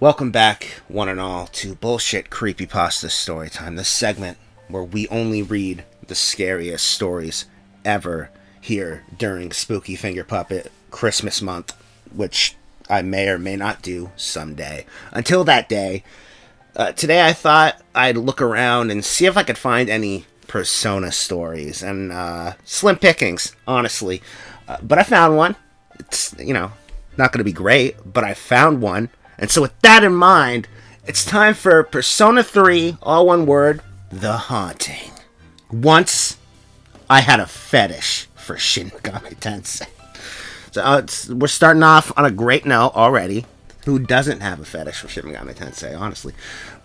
Welcome back, one and all, to Bullshit Creepypasta Storytime, the segment where we only read the scariest stories ever here during Spooky Finger Puppet Christmas month, which I may or may not do someday. Until that day, today I thought I'd look around and see if I could find any Persona stories, and slim pickings, honestly. But I found one. It's, not going to be great, but I found one. And so with that in mind, it's time for Persona 3, all one word, The Haunting. Once, I had a fetish for Shin Megami Tensei. So we're starting off on a great note already. Who doesn't have a fetish for Shin Megami Tensei, honestly?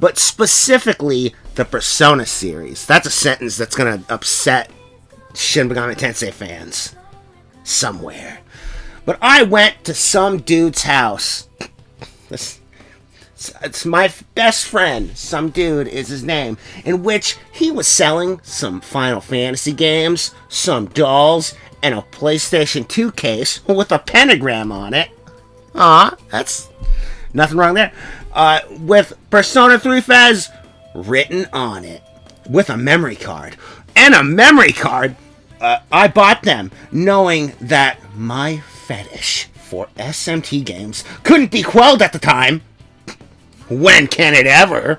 But specifically, the Persona series. That's a sentence that's going to upset Shin Megami Tensei fans somewhere. But I went to some dude's house. It's my best friend, some dude is his name, in which he was selling some Final Fantasy games, some dolls, and a PlayStation 2 case with a pentagram on it. That's nothing wrong there. With Persona 3 Fez written on it, with a memory card. And a memory card, I bought them, knowing that my fetish for SMT games couldn't be quelled at the time. When can it ever?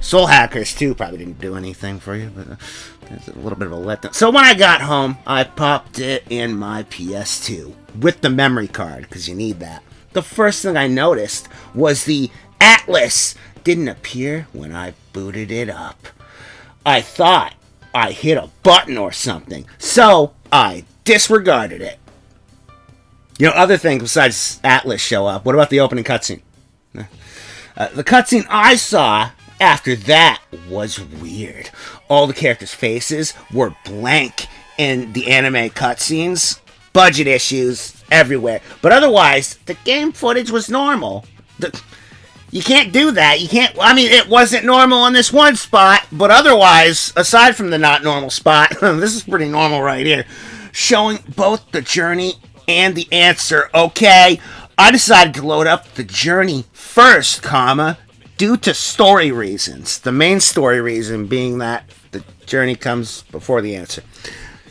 Soul Hackers 2 probably didn't do anything for you, but it's a little bit of a letdown. So when I got home, I popped it in my PS2 with the memory card, because you need that. The first thing I noticed was the Atlas didn't appear when I booted it up. I thought I hit a button or something, so I disregarded it. Other things besides Atlas show up. What about the opening cutscene? The cutscene I saw after that was weird. All the characters' faces were blank in the anime cutscenes. Budget issues everywhere. But otherwise, the game footage was normal. You can't do that. It wasn't normal in this one spot, but otherwise, aside from the not normal spot, this is pretty normal right here. Showing both the journey and the answer. Okay, I decided to load up the journey first, due to story reasons. The main story reason being that the journey comes before the answer.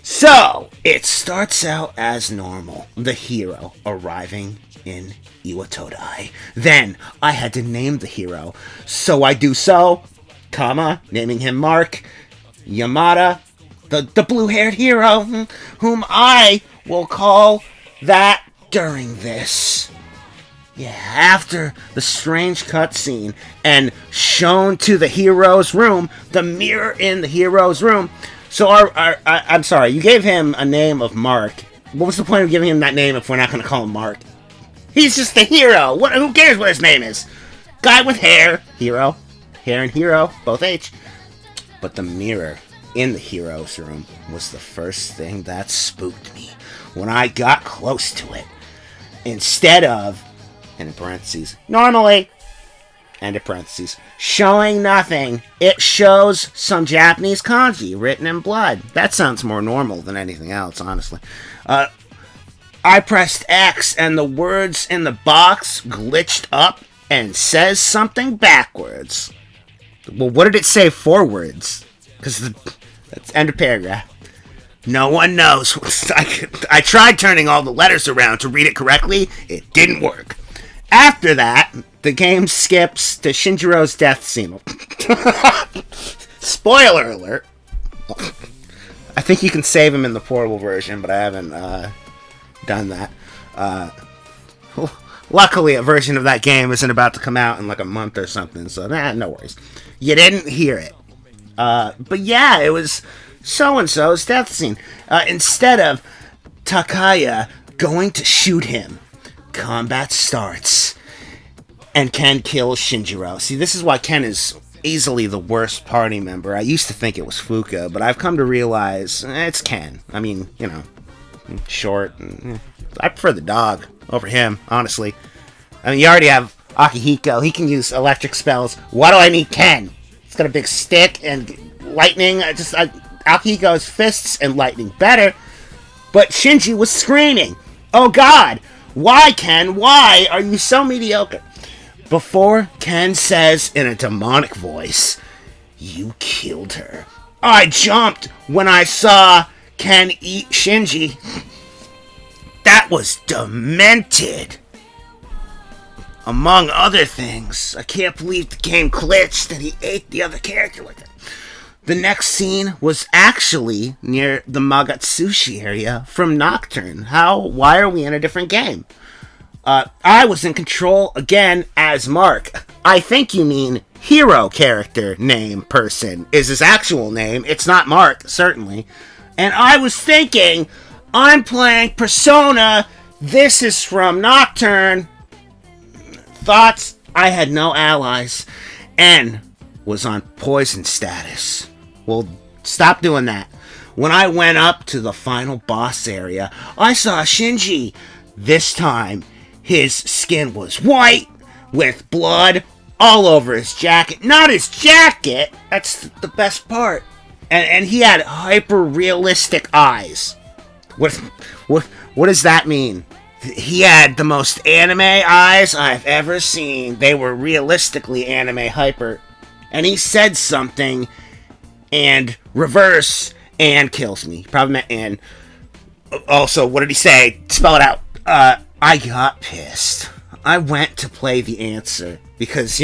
So, it starts out as normal. The hero arriving in Iwatodai. Then, I had to name the hero. So I do so, naming him Mark Yamada, the blue-haired hero, whom I will call that during this. Yeah, after the strange cutscene and shown to the hero's room, the mirror in the hero's room. So I'm sorry, you gave him a name of Mark. What was the point of giving him that name if we're not going to call him Mark? He's just the hero. Who cares what his name is? Guy with hair, hero. Hair and hero, both H. But the mirror in the hero's room was the first thing that spooked me when I got close to it. Instead of, and in parentheses, normally, and in parentheses, showing nothing, it shows some Japanese kanji written in blood. That sounds more normal than anything else, honestly. I pressed X and the words in the box glitched up and says something backwards. Well, what did it say forwards? Because that's end of paragraph. No one knows. I tried turning all the letters around to read it correctly. It didn't work. After that, the game skips to Shinjiro's death scene. Spoiler alert. I think you can save him in the portable version, but I haven't done that. Luckily, a version of that game isn't about to come out in like a month or something, so no worries. You didn't hear it. But yeah, it was so-and-so's death scene. Instead of Takaya going to shoot him, combat starts, and Ken kills Shinjiro. See, this is why Ken is easily the worst party member. I used to think it was Fuka, but I've come to realize it's Ken. Short. I prefer the dog over him, honestly. You already have Akihiko. He can use electric spells. Why do I need Ken? He's got a big stick and lightning. Akihiko's fists and lightning better. But Shinji was screaming, "Oh God! Why, Ken? Why are you so mediocre?" Before Ken says in a demonic voice, "You killed her," I jumped when I saw Ken eat Shinji. That was demented. Among other things, I can't believe the game glitched and he ate the other character like that. The next scene was actually near the Magatsushi area from Nocturne. Why are we in a different game? I was in control again as Mark. I think you mean hero character name person is his actual name. It's not Mark, certainly. And I was thinking, I'm playing Persona. This is from Nocturne. Thoughts, I had no allies. N was on poison status. Well, stop doing that. When I went up to the final boss area, I saw Shinji. This time, his skin was white with blood all over his jacket. Not his jacket. That's the best part. And he had hyper-realistic eyes. What does that mean? He had the most anime eyes I've ever seen. They were realistically anime hyper. And he said something, and reverse, and kills me. Probably meant and. Also, what did he say? Spell it out. I got pissed. I went to play the answer. Because,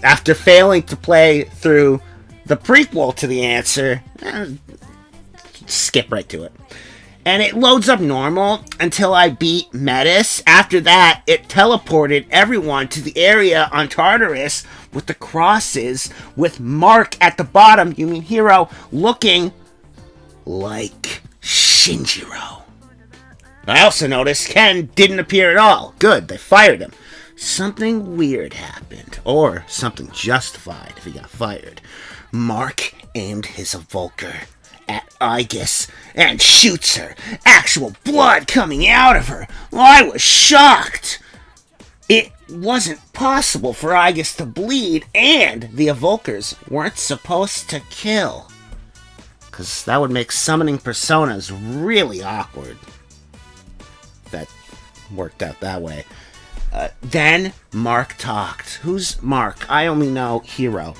after failing to play through the prequel to the answer, skip right to it. And it loads up normal until I beat Metis. After that, it teleported everyone to the area on Tartarus with the crosses, with Mark at the bottom, you mean hero, looking like Shinjiro. I also noticed Ken didn't appear at all. Good, they fired him. Something weird happened, or something justified if he got fired. Mark aimed his Evoker at Aegis and shoots her. Actual blood coming out of her. I was shocked. It wasn't possible for Aegis to bleed, and the Evokers weren't supposed to kill. Because that would make summoning personas really awkward. That worked out that way. Then Mark talked. Who's Mark? I only know Hero.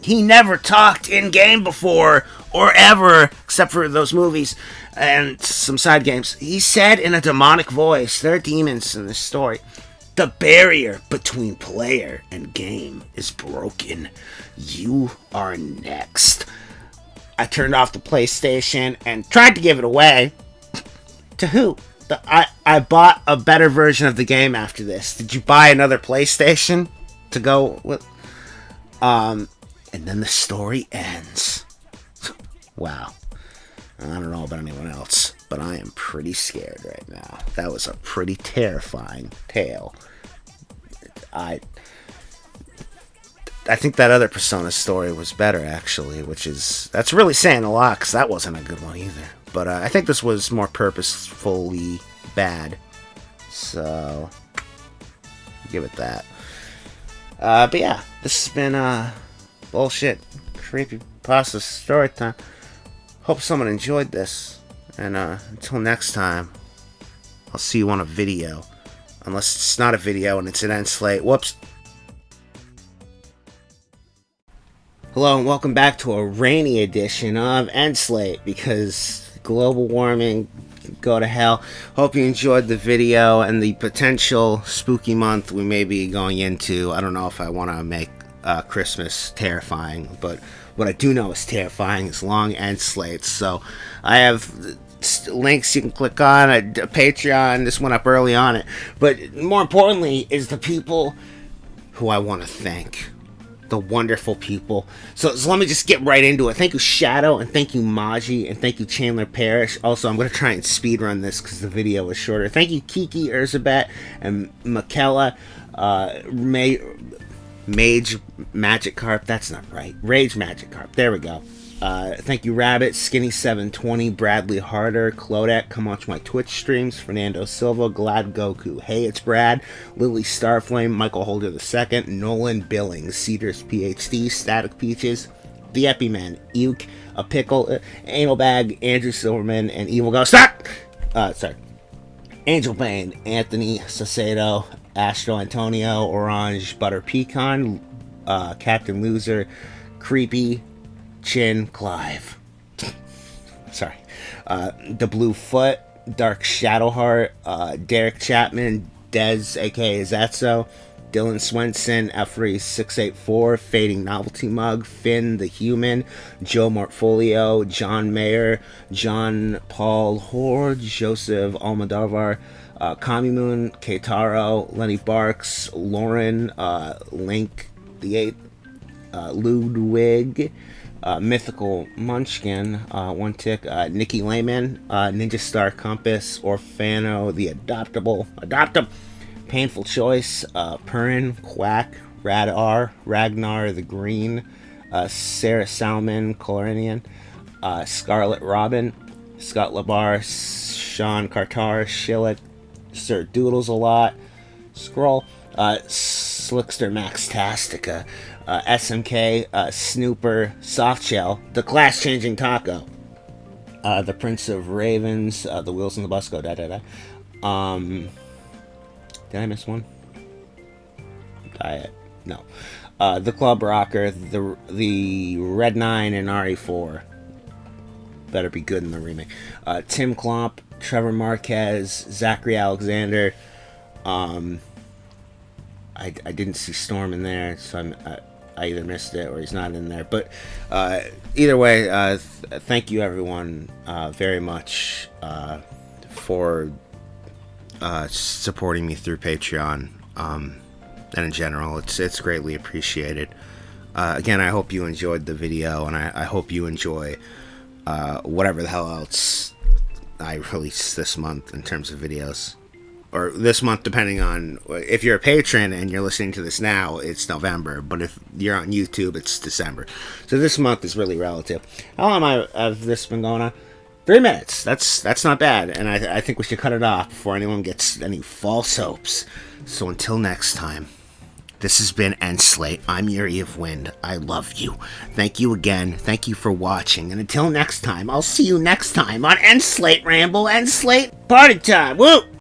He never talked in-game before, or ever, except for those movies and some side games. He said in a demonic voice, there are demons in this story, the barrier between player and game is broken. You are next. I turned off the PlayStation and tried to give it away. To who? I bought a better version of the game after this. Did you buy another PlayStation to go with? And then the story ends. Wow. I don't know about anyone else, but I am pretty scared right now. That was a pretty terrifying tale. I think that other Persona story was better, actually, that's really saying a lot, because that wasn't a good one either. But I think this was more purposefully bad. So, give it that. But yeah, this has been bullshit. Creepypasta Storytime. Hope someone enjoyed this. And until next time, I'll see you on a video. Unless it's not a video and it's an end slate. Whoops. Hello and welcome back to a rainy edition of End Slate, because global warming, go to hell. Hope you enjoyed the video and the potential spooky month we may be going into. I don't know if I want to make Christmas terrifying, but what I do know is terrifying is long end slates. So I have links you can click on, a Patreon. This went up early on it, but more importantly is the people who I want to thank. The wonderful people. So let me just get right into it. Thank you, Shadow, and thank you, Maji, and thank you, Chandler Parrish. Also, I'm going to try and speedrun this because the video was shorter. Thank you, Kiki, Urzabet, and Makela, Mage Magikarp. That's not right. Rage Magikarp. There we go. Thank you, Rabbit, Skinny720, Bradley Harder, Clodek, come watch my Twitch streams, Fernando Silva, Glad Goku, Hey It's Brad, Lily Starflame, Michael Holder II, Nolan Billings, Cedars PhD, Static Peaches, The Epiman, Uke, A Pickle, Anal Bag, Andrew Silverman, and Evil Ghost. Sorry. Angel Bane, Anthony Sacedo, Astro Antonio, Orange Butter Pecan, Captain Loser, Creepy, Chin, Clive. Sorry. The Blue Foot, Dark Shadowheart, Derek Chapman, Dez, aka Zatso, Dylan Swenson, Effery684, Fading Novelty Mug, Finn the Human, Joe Mortfolio, John Mayer, John Paul Hoard, Joseph Almodovar, Kami Moon, Keitaro, Lenny Barks, Lauren, Link the Eighth, Ludwig, Mythical Munchkin, One Tick, Nikki Lehman, Ninja Star Compass, Orfano, The Adoptable, Painful Choice, Perrin, Quack, Radar, Ragnar the Green, Sarah Salmon, Colorinian, Scarlet Robin, Scott Labar, Sean Cartar, Shillick, Sir Doodles a lot, Scroll, Slickster Max Tastica, SMK, Snooper, Softshell, The Class Changing Taco, The Prince of Ravens, The Wheels on the Bus Go, did I miss one? Diet. No. The Club Rocker, the Red 9, and RE4. Better be good in the remake. Tim Klomp, Trevor Marquez, Zachary Alexander. I didn't see Storm in there, so I either missed it or he's not in there. But either way, thank you everyone very much for supporting me through Patreon, and in general, it's greatly appreciated. Again, I hope you enjoyed the video, and I hope you enjoy whatever the hell else I release this month in terms of videos. Or this month, depending on if you're a patron and you're listening to this now, it's November. But if you're on YouTube, it's December. So this month is really relative. How long have this been going on? 3 minutes. That's not bad, and I think we should cut it off before anyone gets any false hopes. So until next time, this has been Slate. I'm your Eve Wind. I love you. Thank you again. Thank you for watching, and until next time, I'll see you next time on Slate Ramble, Slate Party Time. Woo!